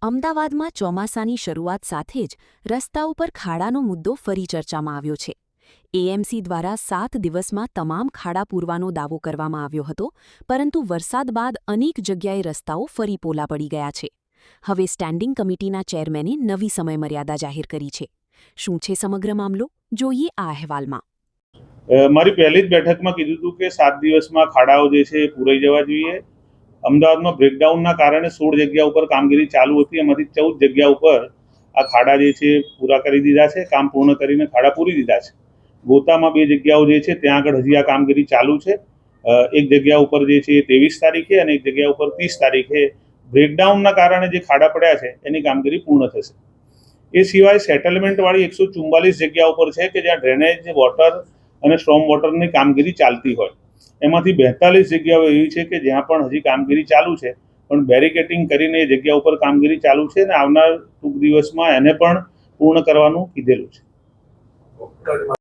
અમદાવાદમાં ચોમાસાની શરૂઆત સાથે જ રસ્તા ઉપર ખાડાનો મુદ્દો ફરી ચર્ચામાં આવ્યો છે. એએમસી દ્વારા 7 દિવસમાં તમામ ખાડા પૂરવાનો દાવો કરવામાં આવ્યો હતો, પરંતુ વરસાદ બાદ અનેક જગ્યાએ રસ્તાઓ ફરી પોલા પડી ગયા છે. હવે સ્ટેન્ડિંગ કમિટીના ચેરમેને નવી સમયમર્યાદા જાહેર કરી છે. શું છે સમગ્ર મામલો? જોઈએ આ અહેવાલમાં. મારી પહેલી જ બેઠકમાં કીધું હતું કે 7 દિવસમાં ખાડાઓ જે છે એ પૂરાઈ જવા જોઈએ. અમદાવાદમાં બ્રેકડાઉનના કારણે 16 જગ્યા ઉપર કામગીરી ચાલુ હતી, એમાંથી 14 જગ્યા ઉપર આ ખાડા જે છે પૂરા કરી દીધા છે, કામ પૂર્ણ કરીને ખાડા પૂરી દીધા છે. ગોતામાં 2 જગ્યાઓ જે છે ત્યાં આગળ હજી આ કામગીરી ચાલુ છે. એક જગ્યા ઉપર જે છે એ 23 તારીખે અને એક જગ્યા ઉપર 30 તારીખે બ્રેકડાઉનના કારણે જે ખાડા પડ્યા છે એની કામગીરી પૂર્ણ થશે. એ સિવાય સેટલમેન્ટવાળી 144 જગ્યા ઉપર છે કે જ્યાં ડ્રેનેજ, વોટર અને સ્ટ્રોમ વોટરની કામગીરી ચાલતી હોય. એમાંથી 42 જગ્યાઓ એવી છે કે જ્યાં પણ હજી કામગીરી ચાલુ છે, પણ બેરિકેટિંગ કરીને એ જગ્યા ઉપર કામગીરી ચાલુ છે અને આવનાર ટૂંક દિવસમાં એને પણ પૂર્ણ કરવાનું કીધેલું છે.